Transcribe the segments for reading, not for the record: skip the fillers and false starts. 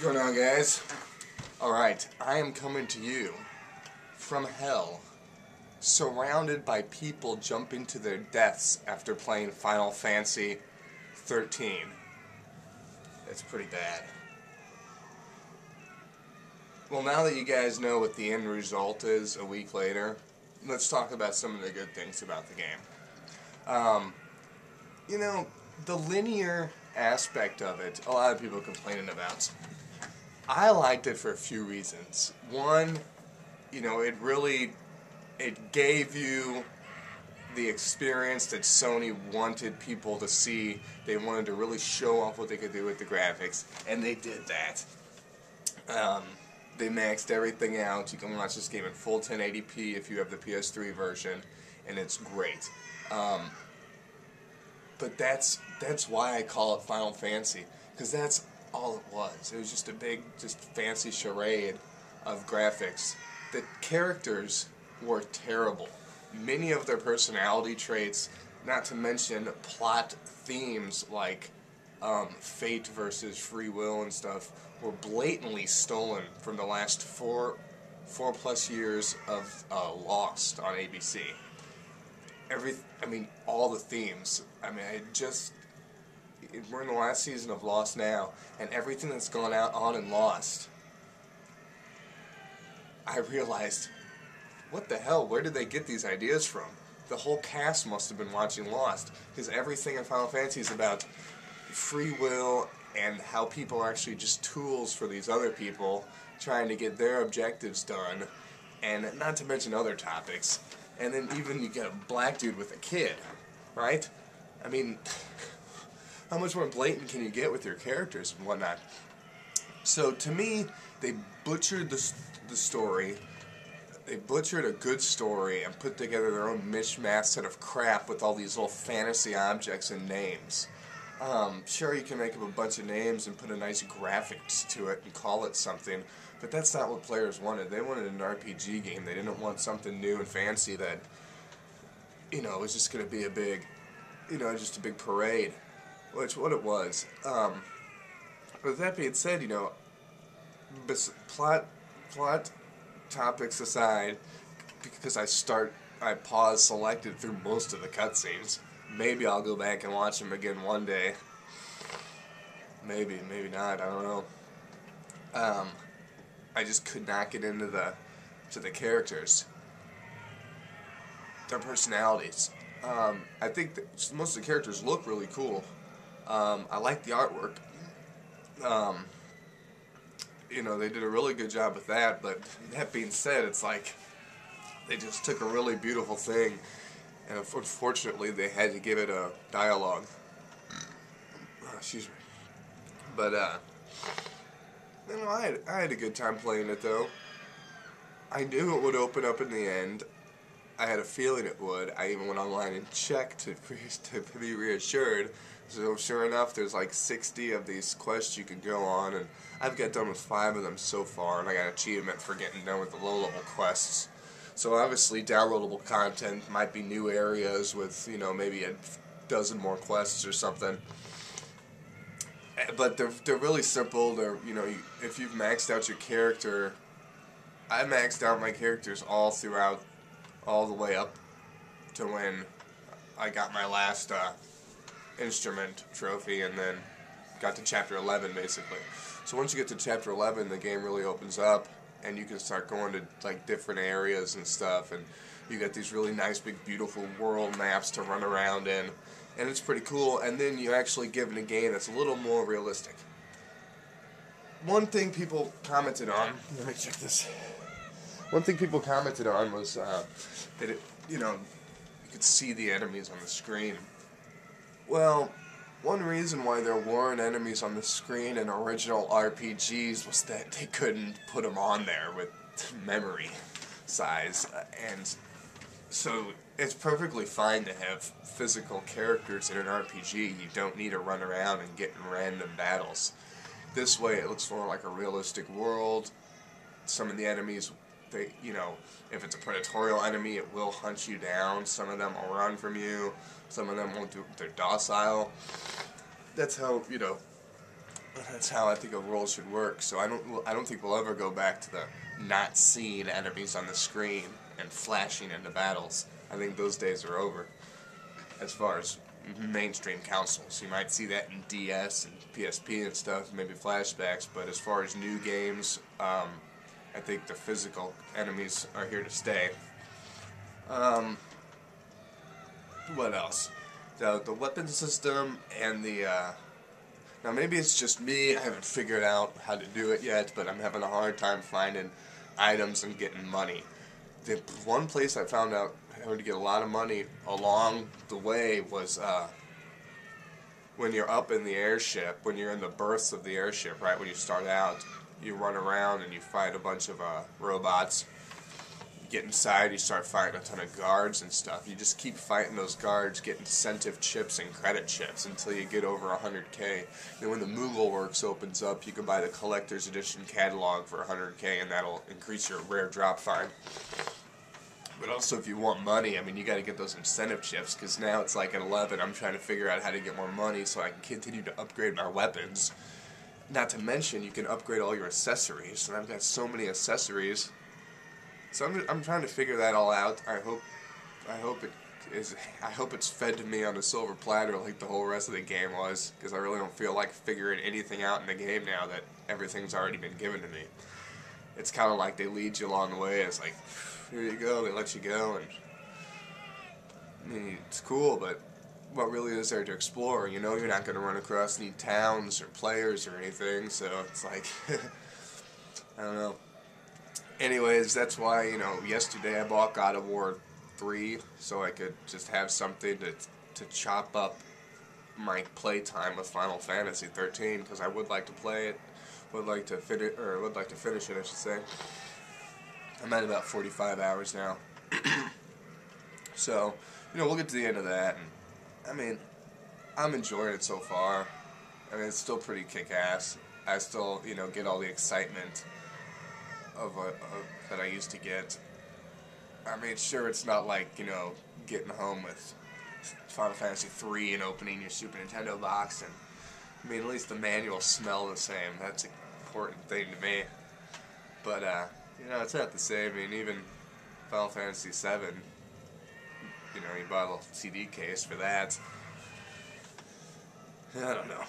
going on, guys? Alright, I am coming to you from hell, surrounded by people jumping to their deaths after playing Final Fantasy XIII. It's pretty bad. Well, now that you guys know what the end result is a week later, let's talk about some of the good things about the game. You know, the linear aspect of it, a lot of people complaining about. I liked it for a few reasons. One, you know, it gave you the experience that Sony wanted people to see. They wanted to really show off what they could do with the graphics, and they did that. They maxed everything out. You can watch this game in full 1080p if you have the PS3 version, and it's great. But that's why I call it Final Fantasy, because that's all it was. It was just a big, fancy charade of graphics. The characters were terrible. Many of their personality traits, not to mention plot themes like fate versus free will and stuff, were blatantly stolen from the last four plus years of Lost on ABC. All the themes. We're in the last season of Lost now, and everything that's gone on in Lost, I realized, what the hell, where did they get these ideas from? The whole cast must have been watching Lost, because everything in Final Fantasy is about free will and how people are actually just tools for these other people trying to get their objectives done, and not to mention other topics. And then even you get a black dude with a kid, right? I mean, how much more blatant can you get with your characters and whatnot? So to me, they butchered the story. They butchered a good story and put together their own mishmash set of crap with all these little fantasy objects and names. Sure, you can make up a bunch of names and put a nice graphics to it and call it something, but that's not what players wanted. They wanted an RPG game. They didn't want something new and fancy that, you know, was just going to be a big, just a big parade, which what it was. With that being said, you know, plot topics aside, because I paused selected through most of the cutscenes. Maybe I'll go back and watch them again one day. Maybe not. I don't know. I just could not get into the characters, their personalities. I think that most of the characters look really cool. I like the artwork. You know, they did a really good job with that. But that being said, it's like they just took a really beautiful thing, and unfortunately, they had to give it a dialogue. Excuse me. But, you know, I had a good time playing it, though. I knew it would open up in the end. I had a feeling it would. I even went online and checked to be reassured. So, sure enough, there's like 60 of these quests you can go on, and I've got done with 5 of them so far, and I got an achievement for getting done with the low-level quests. So obviously downloadable content might be new areas with, you know, maybe a dozen more quests or something. But they're really simple. They're, you know, if you've maxed out your character, I maxed out my characters all throughout, all the way up to when I got my last instrument trophy, and then got to chapter 11 basically. So once you get to chapter 11, the game really opens up, and you can start going to like different areas and stuff, and you get these really nice big beautiful world maps to run around in, and it's pretty cool. And then you're actually given a game that's a little more realistic. One thing people commented on, let me check this. One thing people commented on was that it, you know, you could see the enemies on the screen. Well, one reason why there weren't enemies on the screen in original RPGs was that they couldn't put them on there with memory size, and so it's perfectly fine to have physical characters in an RPG. You don't need to run around and get in random battles. This way it looks more like a realistic world. Some of the enemies, they, you know, if it's a predatorial enemy, it will hunt you down. Some of them will run from you. Some of them won't do. They're docile. That's how, you know, That's how I think a world should work. So I don't think we'll ever go back to the not seeing enemies on the screen and flashing into battles. I think those days are over. As far as mainstream consoles, you might see that in DS and PSP and stuff, maybe flashbacks. But as far as new games, I think the physical enemies are here to stay. What else? The weapon system and the now maybe it's just me, I haven't figured out how to do it yet, but I'm having a hard time finding items and getting money. The one place I found out how to get a lot of money along the way was when you're up in the airship, when you're in the berths of the airship, right, when you start out, you run around and you fight a bunch of robots. Get inside, you start fighting a ton of guards and stuff. You just keep fighting those guards, get incentive chips and credit chips until you get over 100K. Then when the Moogle Works opens up, you can buy the Collector's Edition catalog for 100K, and that'll increase your rare drop find. But also, if you want money, I mean, you got to get those incentive chips, because now it's like at 11, I'm trying to figure out how to get more money so I can continue to upgrade my weapons. Not to mention, you can upgrade all your accessories, and I've got so many accessories. So I'm trying to figure that all out. I hope it's fed to me on a silver platter like the whole rest of the game was, because I really don't feel like figuring anything out in the game now that everything's already been given to me. It's kind of like they lead you along the way. It's like, here you go, they let you go, and I mean, it's cool, but what really is there to explore? You know, you're not going to run across any towns or players or anything, so it's like, I don't know. Anyways, that's why, you know, yesterday I bought God of War 3 so I could just have something to chop up my playtime with Final Fantasy 13, because I would like to play it, would like to finish it, I should say. I'm at about 45 hours now. So, you know, we'll get to the end of that, and I mean, I'm enjoying it so far. I mean, it's still pretty kick-ass. I still, you know, get all the excitement of that I used to get. I mean, sure, it's not like, you know, getting home with Final Fantasy 3 and opening your Super Nintendo box, and I mean, at least the manuals smell the same. That's an important thing to me. But you know, it's not the same. I mean, even Final Fantasy VII, you know, you buy a little CD case for that. I don't know.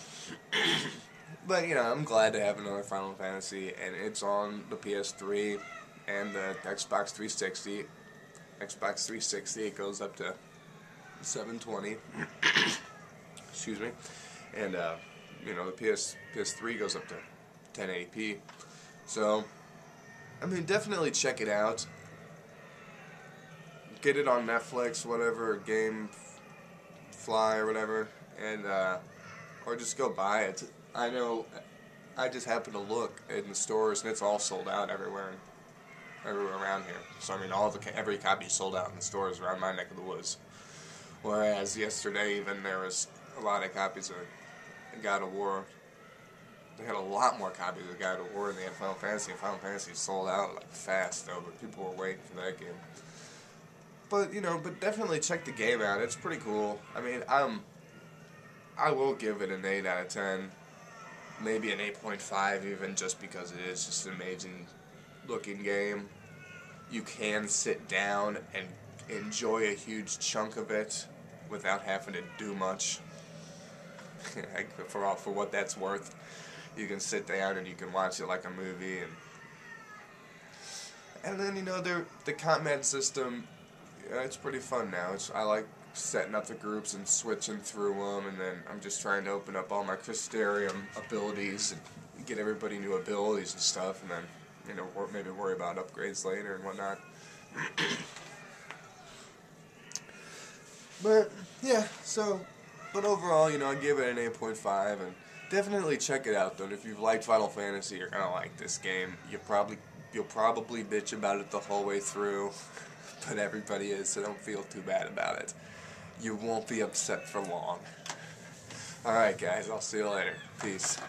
But, you know, I'm glad to have another Final Fantasy, and it's on the PS3 and the Xbox 360. Xbox 360, it goes up to 720. Excuse me. And, you know, the PS3 goes up to 1080p. So, I mean, definitely check it out. Get it on Netflix, whatever, Gamefly or whatever, and, or just go buy it. I know, I just happened to look in the stores, and it's all sold out everywhere around here. So, I mean, every copy sold out in the stores around my neck of the woods. Whereas yesterday, even, there was a lot of copies of God of War. They had a lot more copies of God of War than they had Final Fantasy, and Final Fantasy sold out like fast, though, but people were waiting for that game. But, you know, definitely check the game out. It's pretty cool. I mean, I will give it an 8 out of 10. Maybe an 8.5 even, just because it is just an amazing looking game. You can sit down and enjoy a huge chunk of it without having to do much. For what that's worth. You can sit down and you can watch it like a movie, and then, you know, the combat system, it's pretty fun now. I like setting up the groups and switching through them, and then I'm just trying to open up all my Crystarium abilities and get everybody new abilities and stuff, and then, you know, maybe worry about upgrades later and whatnot. But yeah, but overall, you know, I give it an 8.5, and definitely check it out though. And if you've liked Final Fantasy, you're gonna like this game. You'll probably bitch about it the whole way through, but everybody is, so don't feel too bad about it. You won't be upset for long. Alright guys, I'll see you later. Peace.